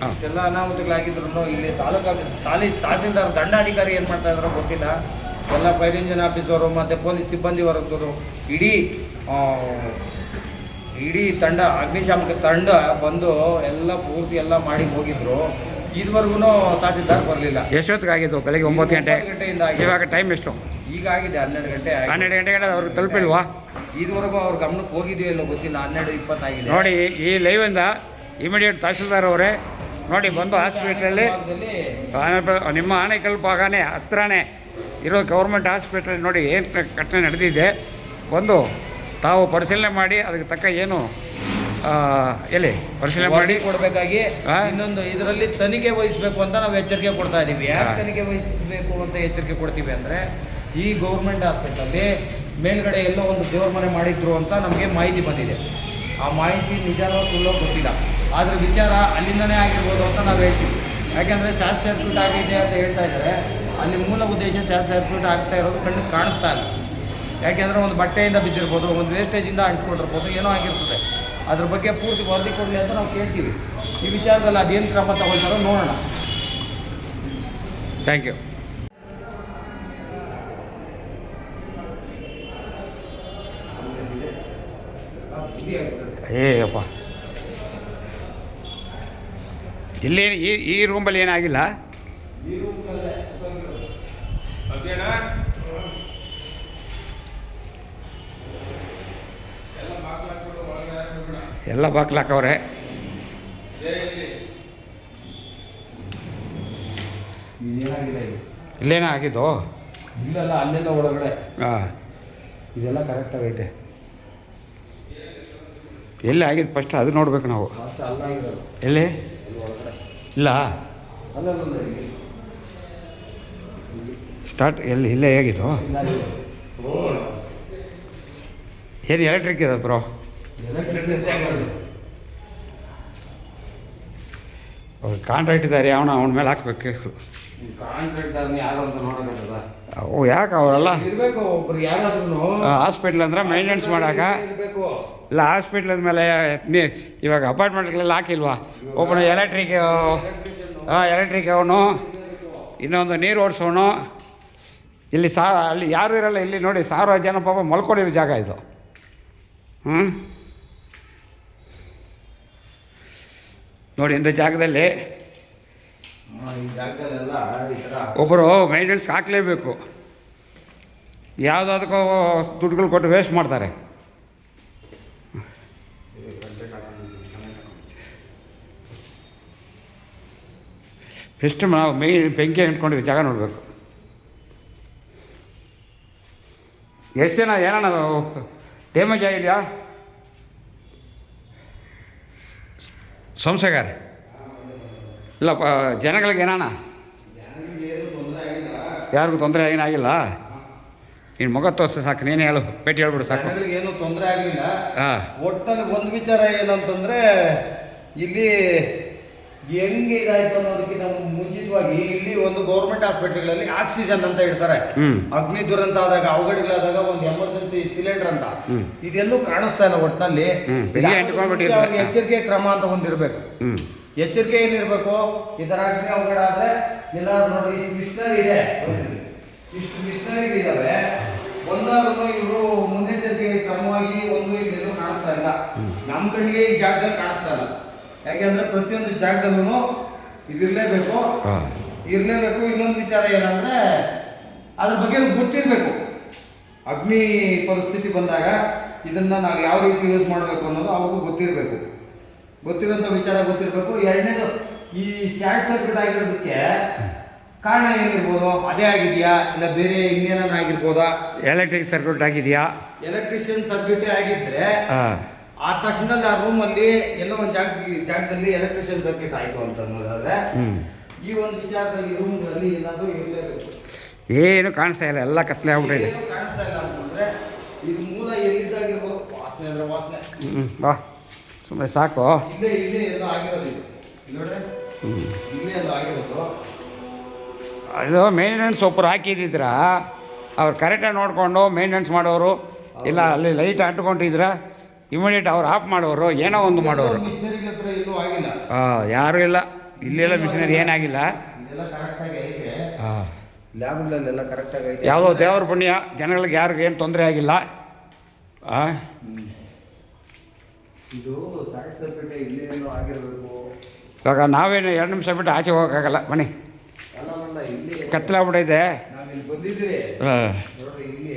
ಇಷ್ಟೆಲ್ಲ ಅನಾಹುತಗಳಾಗಿದ್ರು ಇಲ್ಲಿ ತಹಸೀಲ್ದಾರ್ ದಂಡಾಧಿಕಾರಿ ಏನು ಮಾಡ್ತಾ ಇದ್ದಾರೋ ಗೊತ್ತಿಲ್ಲ. ಎಲ್ಲ ಫೈರ್ ಇಂಜಿನ್ ಆಫೀಸರು ಮತ್ತು ಪೊಲೀಸ್ ಸಿಬ್ಬಂದಿ ವರ್ಗದವರು ಇಡೀ ತಂಡ ಅಗ್ನಿಶಾಮಕ ತಂಡ ಬಂದು ಎಲ್ಲ ಪೂರ್ತಿ ಎಲ್ಲ ಮಾಡಿ ಹೋಗಿದ್ರು. ಇದುವರೆಗೂ ತಹಸೀಲ್ದಾರ್ ಬರಲಿಲ್ಲ. ಎಷ್ಟೊತ್ತಿಗಾಗಿದ್ದು? ಬೆಳಗ್ಗೆ 9 ಗಂಟೆಯಿಂದ. ಇವಾಗ ಟೈಮ್ ಎಷ್ಟು? ಈಗ ಆಗಿದೆ 12 ಗಂಟೆ. 12 ಗಂಟೆಗೆ ಅವ್ರಿಗೆ ತಲುಪಿಲ್ವಾ? ಇದುವರೆಗೂ ಅವ್ರ ಗಮನಕ್ಕೆ ಹೋಗಿದೆಯೋ ಇಲ್ಲೋ ಗೊತ್ತಿಲ್ಲ. 12:20 ಆಗಿದೆ. ನೋಡಿ, ಈ ಲೈವಿಂದ ಇಮಿಡಿಯೇಟ್ ತಹಸೀಲ್ದಾರ್ ಅವರೇ ನೋಡಿ ಬಂದು ಹಾಸ್ಪಿಟ್ಲಲ್ಲಿ ನಿಮ್ಮ ಆನೇಕಲ್ ಭಾಗನೇ ಹತ್ರನೇ ಇರೋ ಗೌರ್ಮೆಂಟ್ ಹಾಸ್ಪಿಟ್ಲಲ್ಲಿ ನೋಡಿ ಏನು ಘಟನೆ ನಡೆದಿದೆ ಬಂದು ತಾವು ಪರಿಶೀಲನೆ ಮಾಡಿ ಅದಕ್ಕೆ ತಕ್ಕ ಏನು ಎಲ್ಲಿ ಪರಿಶೀಲನೆ ಮಾಡಿ ಕೊಡಬೇಕಾಗಿ ಇನ್ನೊಂದು ಇದರಲ್ಲಿ ತನಿಖೆ ವಹಿಸಬೇಕು ಅಂತ ನಾವು ಎಚ್ಚರಿಕೆ ಕೊಡ್ತಾ ಇದ್ದೀವಿ. ಯಾಕೆ ತನಿಖೆ ವಹಿಸಬೇಕು ಅಂತ ಎಚ್ಚರಿಕೆ ಕೊಡ್ತೀವಿ ಅಂದರೆ, ಈ ಗೌರ್ಮೆಂಟ್ ಹಾಸ್ಪಿಟಲಲ್ಲಿ ಮೇಲ್ಗಡೆ ಎಲ್ಲೋ ಒಂದು ದೇವ್ರ ಮನೆ ಮಾಡಿದ್ರು ಅಂತ ನಮಗೆ ಮಾಹಿತಿ ಬಂದಿದೆ. ಆ ಮಾಹಿತಿ ನಿಜಾನೋ ಸುಳ್ಳೋ ಗೊತ್ತಿಲ್ಲ. ಆದರೆ ವಿಚಾರ ಅಲ್ಲಿಂದನೇ ಆಗಿರ್ಬೋದು ಅಂತ ನಾವು ಹೇಳ್ತೀವಿ. ಯಾಕೆಂದರೆ ಶಾರ್ಟ್ ಸರ್ಕ್ಯೂಟ್ ಆಗಿದೆ ಅಂತ ಹೇಳ್ತಾ ಇದ್ದಾರೆ. ಅಲ್ಲಿ ಮೂಲ ಉದ್ದೇಶ ಶಾರ್ಟ್ ಸರ್ಕ್ಯೂಟ್ ಆಗ್ತಾ ಇರೋದು ಕಣ್ಣಿಗೆ ಕಾಣಿಸ್ತಾ ಇಲ್ಲ. ಯಾಕೆಂದರೆ ಒಂದು ಬಟ್ಟೆಯಿಂದ ಬಿದ್ದಿರ್ಬೋದು, ಒಂದು ವೇಸ್ಟೇಜಿಂದ ಅಂಟ್ಕೊಂಡಿರ್ಬೋದು, ಏನೋ ಆಗಿರ್ತದೆ. ಅದ್ರ ಬಗ್ಗೆ ಪೂರ್ತಿ ವರದಿ ಕೊಡಲಿ ಅಂತ ನಾವು ಕೇಳ್ತೀವಿ. ಈ ವಿಚಾರದಲ್ಲಿ ಅದೇನು ಕ್ರಮ ತಗೊಳ್ತಾರೋ ನೋಡೋಣ. Thank you. ಏಯಪ್ಪ, ಇಲ್ಲಿ ಈ ರೂಮಲ್ಲಿ ಏನಾಗಿಲ್ಲ. ಎಲ್ಲ ಬಾಕ್ಲಾಕವ್ರೆ. ಇಲ್ಲೇನೋ ಆಗಿದ್ದು? ಇಲ್ಲೆಲ್ಲ ಅಲ್ಲೆಲ್ಲ ಒಳಗಡೆ. ಹಾಂ, ಇದೆಲ್ಲ ಕರೆಕ್ಟಾಗೈತೆ. ಎಲ್ಲಿ ಆಗಿದ್ದು ಫಸ್ಟ್ ಅದು ನೋಡ್ಬೇಕು ನಾವು. ಎಲ್ಲಿ ಇಲ್ಲ ಸ್ಟಾರ್ಟ್ ಎಲ್ಲಿ ಇಲ್ಲೇ ಹೇಗಿದ್ದು? ಏನು ಎಲೆಕ್ಟ್ರಿಕ್ ಇದೆ ಬ್ರೋ? ಅವ್ರು ಕಾಂಟ್ರಾಕ್ಟ್ ಇದ್ದಾರೆ, ಅವನ ಮೇಲೆ ಹಾಕ್ಬೇಕು ಕೇಸು. ಓ, ಯಾಕೆ ಅವರೆಲ್ಲ ಹಾಸ್ಪಿಟ್ಲ್ ಅಂದ್ರೆ ಮೇಂಟೆನೆನ್ಸ್ ಮಾಡೋಕೆ ಇಲ್ಲ. ಹಾಸ್ಪಿಟ್ಲ್ ಅಂದಮೇಲೆ ಇವಾಗ ಅಪಾರ್ಟ್ಮೆಂಟ್ಗಳೆಲ್ಲ ಹಾಕಿಲ್ವಾ? ಒಬ್ಬನು ಎಲೆಕ್ಟ್ರಿಕ್ ಅವನು, ಇನ್ನೊಂದು ನೀರು ಓಡಿಸೋನು. ಇಲ್ಲಿ ಅಲ್ಲಿ ಯಾರೂ ಇರಲ್ಲ. ಇಲ್ಲಿ ನೋಡಿ, 1000 ಜನ ಪಾಪ ಮಲ್ಕೊಂಡಿರೋ ಜಾಗ ಇದು. ನೋಡಿ, ಇಂಥ ಜಾಗದಲ್ಲಿ ಒಬ್ಬರು ಮೇಂಟೆನೆನ್ಸ್ ಹಾಕಲೇಬೇಕು. ಯಾವುದಾದಕ್ಕೂ ದುಡ್ಡುಗಳು ಕೊಟ್ಟು ವೇಸ್ಟ್ ಮಾಡ್ತಾರೆ. ಎಷ್ಟು ನಾವು ಬೆಂಕಿ ಇಟ್ಕೊಂಡಿರೋ ಜಾಗ ನೋಡಬೇಕು. ಎಷ್ಟು ಜನ ಏನಣ್ಣ ಡ್ಯಾಮೇಜ್ ಆಗಿದೆಯಾ? ಸಂಸಗಾರ ಇಲ್ಲ, ಜನಗಳಿಗೆ ಏನಣ್ಣ? ಯಾರಿಗೂ ತೊಂದರೆ ಏನಾಗಿಲ್ಲ. ನೀನು ಮಗ ತೋರಿಸಿ ಸಾಕು, ನೀನು ಹೇಳು, ಭೇಟಿ ಹೇಳ್ಬಿಡು ಸಾಕು. ಏನೂ ತೊಂದರೆ ಆಗಲಿಲ್ಲ. ಹಾಂ, ಒಟ್ಟಲ್ಲಿ ಒಂದು ವಿಚಾರ ಏನಂತಂದರೆ, ಇಲ್ಲಿ ಹೆಂಗೆ ಇದಾಯಿತು ಅನ್ನೋದಕ್ಕಿಂತ ಮುಂಚಿತವಾಗಿ ಇಲ್ಲಿ ಒಂದು ಗೌರ್ಮೆಂಟ್ ಹಾಸ್ಪಿಟ್ಲ್ಗಳಲ್ಲಿ ಆಕ್ಸಿಜನ್ ಅಂತ ಇಡ್ತಾರೆ. ಅಗ್ನಿ ದುರಂತ ಆದಾಗ, ಅವಘಡಗಳಾದಾಗ ಒಂದು ಎಮರ್ಜೆನ್ಸಿ ಸಿಲಿಂಡರ್ ಅಂತ, ಇದೆಲ್ಲೂ ಕಾಣಿಸ್ತಾ ಇಲ್ಲ. ಒಟ್ಟಿನಲ್ಲಿ ಎಚ್ಚರಿಕೆ ಕ್ರಮ ಅಂತ ಒಂದಿರಬೇಕು. ಎಚ್ಚರಿಕೆ ಏನಿರಬೇಕು, ಈ ಥರ ಅಗ್ನಿ ಅವಘಡ ಆದರೆ ಎಲ್ಲಾದ್ರೂ ನೋಡಿ, ಇಷ್ಟು ಮಿಷನರಿ ಇದೆ, ಇಷ್ಟು ಮಿಷನರಿಗಳಿದ್ದಾವೆ. ಒಂದಾದ್ರೂ ಇವರು ಮುನ್ನೆಚ್ಚರಿಕೆ ಕ್ರಮವಾಗಿ ಒಂದು ಇಲ್ಲೆಲ್ಲೂ ಕಾಣಿಸ್ತಾ ಇಲ್ಲ. ನಮ್ಮ ಕಣ್ಣಿಗೆ ಈ ಜಾಗದಲ್ಲಿ ಕಾಣಿಸ್ತಾ ಇಲ್ಲ. ಯಾಕೆಂದರೆ ಪ್ರತಿಯೊಂದು ಜಾಗದಲ್ಲೂ ಇದಿರಲೇಬೇಕು. ಇನ್ನೊಂದು ವಿಚಾರ ಏನಂದರೆ, ಅದ್ರ ಬಗ್ಗೆ ಗೊತ್ತಿರಬೇಕು. ಅಗ್ನಿ ಪರಿಸ್ಥಿತಿ ಬಂದಾಗ ಇದನ್ನು ನಾವು ಯಾವ ರೀತಿ ಯೂಸ್ ಮಾಡಬೇಕು ಅನ್ನೋದು ಅವ್ರಿಗೂ ಗೊತ್ತಿರೋಂಥ ವಿಚಾರ ಗೊತ್ತಿರಬೇಕು. ಎರಡನೇದು, ಈ ಶಾರ್ಟ್ ಸರ್ಕ್ಯೂಟ್ ಆಗಿರೋದಕ್ಕೆ ಕಾರಣ ಏನಿರ್ಬೋದು? ಅದೇ ಆಗಿದೆಯಾ, ಇಲ್ಲ ಬೇರೆ ಇನ್ನೇನಾದ್ರು ಆಗಿರ್ಬೋದಾ? ಎಲೆಕ್ಟ್ರಿಕ್ ಸರ್ಕ್ಯೂಟ್ ಆಗಿದೆಯಾ? ಎಲೆಕ್ಟ್ರಿಷಿಯನ್ ಸರ್ಕ್ಯೂಟೇ ಆಗಿದ್ದರೆ ಆ ತಕ್ಷಣದಲ್ಲಿ ಆ ರೂಮಲ್ಲಿ ಎಲ್ಲೋ ಒಂದು ಜಾಗದಲ್ಲಿ ಎಲೆಕ್ಟ್ರಿಷಿಯನ್ ಸರ್ಕ್ಯೂಟ್ ಆಯಿತು ಅಂತ ಅನ್ನೋದಾದ್ರೆ, ಈ ಒಂದು ವಿಚಾರದಲ್ಲಿ ರೂಮ್ಗಳಲ್ಲಿ ಏನಾದರೂ ಇರಲೇಬೇಕು. ಏನು ಕಾಣಿಸ್ತಾ ಇಲ್ಲ, ಎಲ್ಲ ಕತ್ಲೆ ಆಗ್ಬಿಟ್ಟಿದೆ. ಕಾಣಿಸ್ತಾ ಇಲ್ಲ ಅಂತಂದರೆ ಇದು ಮೂಲ ಎಲ್ಲಿದ್ದಾಗಿರ್ಬೋದು. ವಾಸನೆ ಅಂದರೆ ವಾಸನೆ. ಬಾ, ಸುಮ್ಮನೆ ಸಾಕು. ಇಲ್ಲೇ ಎಲ್ಲ ಆಗಿರೋದು ಇದು. ನೋಡ್ರೆ, ಇಲ್ಲೇ ಎಲ್ಲ ಆಗಿರೋದು. ಅದು ಮೇಂಟೆನೆನ್ಸ್ ಒಬ್ಬರು ಹಾಕಿದ್ದಿದ್ರ, ಅವ್ರು ಕರೆಕ್ಟಾಗಿ ನೋಡಿಕೊಂಡು ಮೇಂಟೆನೆನ್ಸ್ ಮಾಡೋರು, ಇಲ್ಲ ಅಲ್ಲಿ ಲೈಟ್ ಅಂಟ್ಕೊಂಡಿದ್ರ ಇಮಿಡಿಯೇಟ್ ಅವ್ರು ಆಫ್ ಮಾಡೋರು ಏನೋ ಒಂದು ಮಾಡೋರು. ಮಿಷನರಿಗಳ ಹತ್ರ ಎಲ್ಲೂ ಆಗಿಲ್ಲ. ಯಾರೂ ಇಲ್ಲ, ಇಲ್ಲೆಲ್ಲ ಮಿಷನರಿ ಏನಾಗಿಲ್ಲ. ಇದೆಲ್ಲ ಕರೆಕ್ಟಾಗಿ ಐತೆ, ಹಾಂ, ಲ್ಯಾಬ್ಗಳಲ್ಲೆಲ್ಲ ಕರೆಕ್ಟಾಗಿ ಐತೆ. ಯಾವುದೋ ದೇವ್ರ ಪುಣ್ಯ, ಜನಗಳಿಗೆ ಯಾರಿಗೂ ಏನು ತೊಂದರೆ ಆಗಿಲ್ಲ. ಇದು ಶಾರ್ಟ್ ಸರ್ಕ್ಯೂಟ್ ಇಲ್ಲೇ ಏನೋ ಆಗಿರಬೇಕು. ಇವಾಗ ನಾವೇನು 2 ನಿಮಿಷ ಬಿಟ್ಟು ಆಚೆ ಹೋಗೋಕ್ಕಾಗಲ್ಲ. ಬನ್ನಿ, ಅಲ್ಲ ಇಲ್ಲಿ ಕತ್ತಲಾಗ್ಬಿಟ್ಟೈತೆ. ನಾವಿಲ್ಲಿ ಬಂದಿದ್ರಿ ಹಾಂ, ನೋಡ್ರಿ, ಇಲ್ಲಿ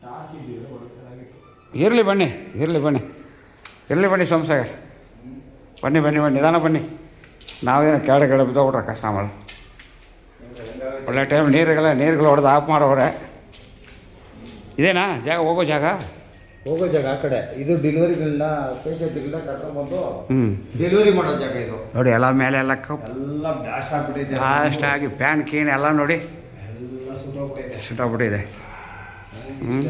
ಟಾರ್ಚ್ ಇದ್ದೀವಿ ಒಳಗೆ. ಇರಲಿ ಬನ್ನಿ, ಇರಲಿ ಬನ್ನಿ ಸೋಮಸಾಗರ್, ಬನ್ನಿ ನಿಧಾನ ಬನ್ನಿ. ನಾವೇನು ಕೆಳಗಡೆ ಬಿದ್ದೋಗ್ಬಿಟ್ರೆ ಕಷ್ಟ ಮಾಡ. ಒಳ್ಳೆ ಟೈಮ್ ನೀರುಗಳು ಹೊಡೆದು ಆಫ್ ಮಾಡೋವ್ರೆ. ಇದೇನಾ ಜಾಗ, ಹೋಗೋ ಜಾಗ ಆ ಕಡೆ. ಇದು ಡೆಲಿವರಿಗಳನ್ನ ಪೇಷಂಟ್ಗಳನ್ನ ಕರ್ಕೊಂಡ್ಬಂದು ಹ್ಞೂ ಡೆಲಿವರಿ ಮಾಡೋ ಜಾಗ ಇದು. ನೋಡಿ, ಎಲ್ಲ ಮೇಲೆ ಎಲ್ಲ ಎಲ್ಲ ಬ್ಲಾಸ್ಟ್ ಆಗ್ಬಿಟ್ಟಿದೆ, ಲಾಸ್ಟ್ ಆಗಿ ಪ್ಯಾನ್ ಕೀನ್ ಎಲ್ಲ ನೋಡಿ ಎಲ್ಲ ಸುಟ್ಟೋಗ್ಬಿಟ್ಟಿದೆ. ಸುಟ್ಟೋಗ್ಬಿಟ್ಟಿದೆ.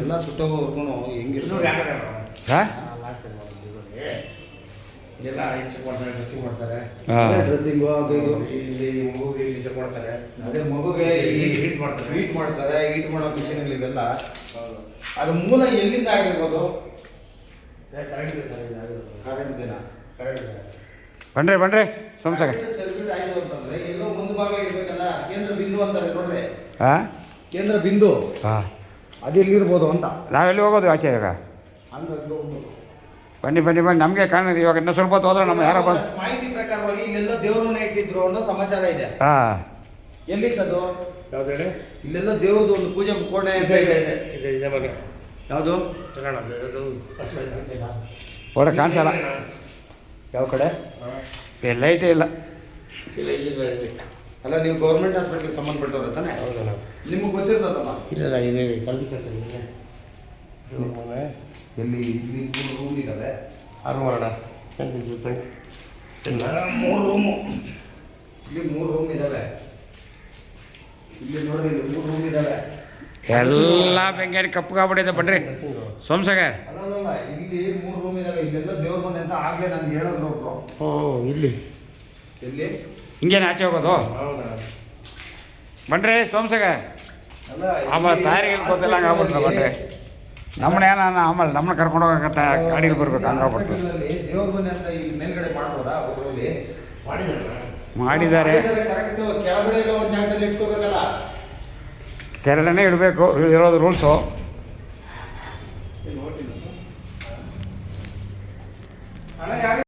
ಎಲ್ಲ ಸುಟ್ಟೋಗೋರ್ಗು ಹೆಂಗಿರ್ತದೆ ಹಾಂ, ಎಲ್ಲ ಚೆಕ್ ಮಾಡ್ತಾರೆ, ಡ್ರೆಸ್ಸಿಂಗ್ ಮಾಡ್ತಾರೆ. ಹಾಂ, ಡ್ರೆಸ್ಸಿಂಗು ಅದು ಇದು. ಇಲ್ಲಿ ಮಗುಗೆ ಇಲ್ಲಿ ಚೆಕ್ ಮಾಡ್ತಾರೆ, ಅದೇ ಮಗುಗೆ ಹೀಟ್ ಮಾಡ್ತಾರೆ. ಹೀಟ್ ಮಾಡೋ ಮಿಷನ್ಗಳಿವೆಲ್ಲ. ಅದು ಮೂಲ ಎಲ್ಲಿಂದ ಆಗಿರ್ಬೋದು? ಬನ್ರಿ ಸೋಮಸಾಗರ್. ಸರ್ಕ್ಯೂಟ್ ಆಯ್ತು ಅಂತಂದ್ರೆ ಎಲ್ಲೋ ಒಂದು ಭಾಗ ಇರ್ಬೇಕಲ್ಲ, ಕೇಂದ್ರ ಬಿಂದು ಅಂತಾರೆ ನೋಡ್ರಿ. ಹಾಂ, ಕೇಂದ್ರ ಬಿಂದು ಹಾಂ, ಅದು ಎಲ್ಲಿರ್ಬೋದು ಅಂತ. ನಾವೆಲ್ಲಿ ಹೋಗೋದು ಆಚೆ ಇವಾಗ? ಬನ್ನಿ ನಮಗೆ ಕಾಣೋದು ಇವಾಗ. ಇನ್ನೂ ಸ್ವಲ್ಪ ಹೊತ್ತು ಹೋದ್ರೆ ನಮ್ಮ ಯಾರೋ ಬಂದು ಮಾಹಿತಿ ಪ್ರಕಾರವಾಗಿ ಇಲ್ಲೆಲ್ಲ ದೇವ್ರ ಮನೆ ಇಟ್ಟಿದ್ರು ಅನ್ನೋ ಸಮಾಚಾರ ಇದೆ. ಹಾಂ, ಎಲ್ಲಿತ್ತದು? ಇಲ್ಲೆಲ್ಲ ದೇವ್ರದ್ದು ಒಂದು ಪೂಜೆ ಕೋಣೆ ಇದೆ. ಯಾವುದು? ಒಳ್ಳೆ ಕಾಣಿಸಲ್ಲ. ಯಾವ ಕಡೆ? ಲೈಟೇ ಇಲ್ಲ. ಅಲ್ಲ, ನೀವು ಗೌರ್ಮೆಂಟ್ ಹಾಸ್ಪಿಟ್ಲಿಗೆ ಸಂಬಂಧಪಟ್ಟವ್ರ ತಾನೆ? ನಿಮಗೆ ಗೊತ್ತಿರ್ತದಮ್ಮ? ಎಲ್ಲಿ? ಇಲ್ಲಿ 3 ರೂಮ್ ಇದ್ದಾವೆ. 3 ರೂಮು. ಇಲ್ಲಿ 3 ರೂಮ್ ಇದ್ದಾವೆ. ಇಲ್ಲಿ ನೋಡ್ರಿ, ಇಲ್ಲಿ 3 ರೂಮ್ ಇದ್ದಾವೆ. ಎಲ್ಲ ಬೆಂಗಾರಿ ಕಪ್ಪಗಾಗ್ಬಿಟ್ಟಿದೆ. ಬನ್ರಿ ಸೋಮಸಾಗರ್. ಅಲ್ಲ, ಇಲ್ಲಿ 3 ರೂಮ್ ಇದ್ದಾವೆ. ಇಲ್ಲೆಲ್ಲ ದೇವ್ರ ಮನೆ ಅಂತ ಆಗ್ಲೇ ನನ್ಗೆ ಹೇಳಿದ್ರು ಒಬ್ರು. ಇಲ್ಲಿ ಎಲ್ಲಿ? ಹಿಂಗೇನು ಆಚೆ ಹೋಗೋದು? ಬನ್ರಿ ಸೋಮಸಾಗರ್. ಆಮೇಲೆ ತಾಯಿಗೆ ಗೊತ್ತಿಲ್ಲ, ಹಂಗೆ ಆಗ್ಬಿಡ್ತದೆ. ಬನ್ರಿ, ಆಮೇಲೆ ನಮ್ಮನ್ನ ಕರ್ಕೊಂಡು ಹೋಗಕ್ಕೆ ಗಾಡಿಗೆ ಬರ್ಬೇಕು, ಹಂಗಾಗ್ಬಿಡ್ತು. ದೇವ್ರ ಮನೆ ಅಂತ ಇಲ್ಲಿ ಮೇಲ್ಗಡೆ ಮಾಡ್ಬೋದಾ? ಒಬ್ಬರಲ್ಲಿ ಮಾಡಿದ್ದಾರೆ. ಕರೆಕ್ಟ್ ಕೆಳಗಡೆ ಒಂದು ಜಾಗದಲ್ಲಿ ಇಟ್ಕೋಬೇಕಲ್ಲ. ಕೆರಳನೇ ಇಡಬೇಕು, ಇರೋದು ರೂಲ್ಸು.